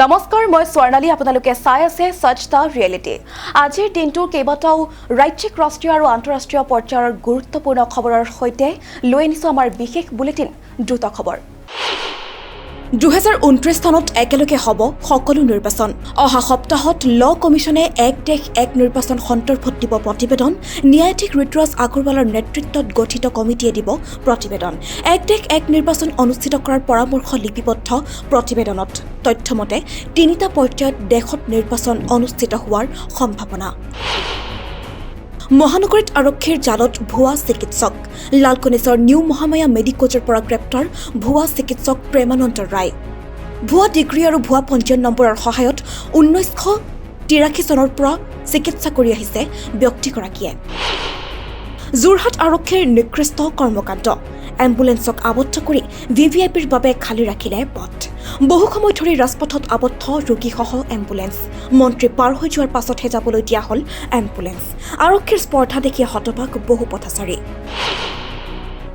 নমস্কাৰ, মই স্বৰ্ণালী। আপোনালোকে চাই আছে সচ দ্য ৰিয়েলিটি। আজিৰ দিনটোৰ কেইবাটাও ৰাজ্যিক, ৰাষ্ট্ৰীয় আৰু আন্তঃৰাষ্ট্ৰীয় পৰ্যায়ৰ গুৰুত্বপূৰ্ণ খবৰৰ সৈতে লৈ আনিছোঁ আমাৰ বিশেষ বুলেটিন দ্ৰুত খবৰ। 2029 চনত একেলগে হ'ব সকলো নিৰ্বাচন। অহা সপ্তাহত ল কমিছনে এক দেশ এক নিৰ্বাচন সন্দৰ্ভত দিব প্ৰতিবেদন। ন্যায়াধীশ ঋতুৰাজ আগৰৱালৰ নেতৃত্বত গঠিত কমিটিয়ে দিব প্ৰতিবেদন। এক দেশ এক নিৰ্বাচন অনুষ্ঠিত কৰাৰ পৰামৰ্শ লিপিবদ্ধ প্ৰতিবেদনত তথ্যমতে 3টা পৰ্যায়ত দেশত নিৰ্বাচন অনুষ্ঠিত হোৱাৰ সম্ভাৱনা। মহানগৰীত আৰক্ষীৰ জালত ভুৱা চিকিৎসক। লালকনিছৰ নিউ মহামায়া মেডিকোজৰ পৰা গ্ৰেপ্তাৰ ভুৱা চিকিৎসক প্ৰেমানন্দ ৰায়। ভুৱা ডিগ্ৰী আৰু ভুৱা পঞ্জীয়ন নম্বৰৰ সহায়ত 1983 চনৰ পৰা চিকিৎসা কৰি আহিছে ব্যক্তিগৰাকীয়ে। যোৰহাট আৰক্ষীৰ নিকৃষ্ট কৰ্মকাণ্ড। এম্বুলেন্সক আবদ্ধ কৰি VVIPৰ বাবে খালী ৰাখিলে পথ। বহু সময় ধৰি ৰাজপথত আবদ্ধ ৰোগীসহ এম্বুলেন্স। মন্ত্ৰী পাৰ হৈ যোৱাৰ পাছতহে যাবলৈ দিয়া হ'ল এম্বুলেন্স। আৰক্ষীৰ স্পৰ্ধা দেখি হতবাক বহু পথচাৰী।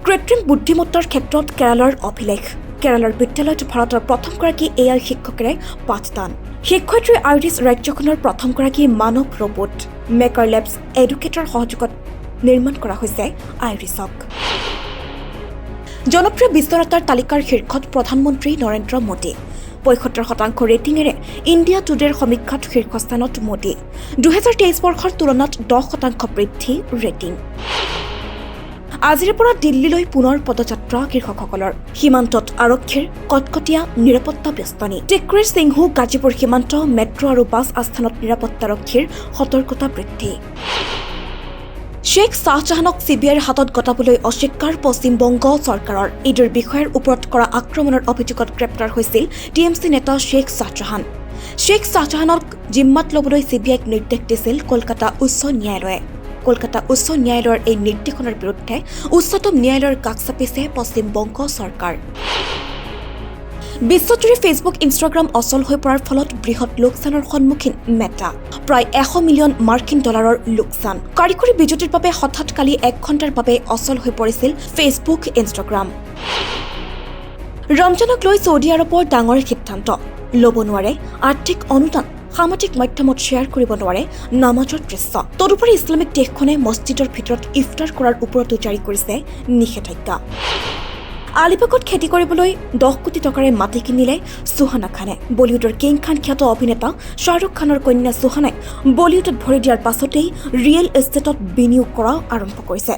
কৃত্ৰিম বুদ্ধিমত্তাৰ ক্ষেত্ৰত কেৰালাৰ অভিলেখ। কেৰালাৰ বিদ্যালয়ত ভাৰতৰ প্ৰথমগৰাকী AI শিক্ষকেৰে পাঠদান। শিক্ষয়িত্ৰী আইৰিছ ৰাজ্যখনৰ প্ৰথমগৰাকী মানৱ ৰবট। মেকাৰ লেবছ এডুকেটৰ সহযোগত নিৰ্মাণ কৰা হৈছে আইৰিছক। জনপ্ৰিয় বিশ্বনেতাৰ তালিকাৰ শীৰ্ষত প্ৰধানমন্ত্ৰী নৰেন্দ্ৰ মোদী। ৭৫% ৰেটিঙেৰে ইণ্ডিয়া টুডেৰ সমীক্ষাত শীৰ্ষস্থানত মোদী। 2023 বৰ্ষৰ তুলনাত 10% বৃদ্ধি ৰেটিং। আজিৰে পৰা দিল্লীলৈ পুনৰ পদযাত্ৰা কৃষকসকলৰ। সীমান্তত আৰক্ষীৰ কটকটীয়া নিৰাপত্তা বেষ্টনী। টিক্ৰীৰ সিংহু গাজীপুৰ সীমান্ত মেট্ৰ' আৰু বাছ আস্থানত নিৰাপত্তাৰক্ষীৰ সতৰ্কতা বৃদ্ধি। শ্বেখ শ্বাহজাহানক CBIৰ হাতত গটাবলৈ অস্বীকাৰ পশ্চিমবংগ চৰকাৰৰ। ঈদৰ বিষয়াৰ ওপৰত কৰা আক্ৰমণৰ অভিযোগত গ্ৰেপ্তাৰ হৈছিল TMC নেতা শ্বেখ শ্বাহজাহান। শ্বেখ শ্বাহজাহানক জিম্মাত ল'বলৈ CBIক নিৰ্দেশ দিছিল কলকাতা উচ্চ ন্যায়ালয়ে। কলকাতা উচ্চ ন্যায়ালয়ৰ এই নিৰ্দেশনৰ বিৰুদ্ধে উচ্চতম ন্যায়ালয়ৰ কাষ চাপিছে পশ্চিমবংগ চৰকাৰ। বিশ্বজুৰি ফেচবুক, ইনষ্টাগ্ৰাম অচল হৈ পৰাৰ ফলত বৃহৎ লোকচানৰ সন্মুখীন মেটা। প্ৰায় $100 মিলিয়ন লোকচান। কাৰিকৰী বিজুতিৰ বাবে হঠাৎ কালি 1 ঘণ্টাৰ বাবে অচল হৈ পৰিছিল ফেচবুক, ইনষ্টাগ্ৰাম। ৰমজানক লৈ ছৌদি আৰবৰ ডাঙৰ সিদ্ধান্ত ল'ব নোৱাৰে আৰ্থিক অনুদান। সামাজিক মাধ্যমত শ্বেয়াৰ কৰিব নোৱাৰে নামাজৰ দৃশ্য। তদুপৰি ইছলামিক দেশখনে মছজিদৰ ভিতৰত ইফতাৰ কৰাৰ ওপৰতো জাৰি কৰিছে নিষেধাজ্ঞা। আলিবাগত খেতি কৰিবলৈ 10 কোটি টকাৰে মাটি কিনিলে সুহানা খানে। বলিউডৰ কিং খান খ্যাত অভিনেতা শ্বাহৰুখ খানৰ কন্যা সুহানাই বলিউডত ভৰি দিয়াৰ পাছতেই ৰিয়েল এষ্টেটত বিনিয়োগ কৰা আৰম্ভ কৰিছে।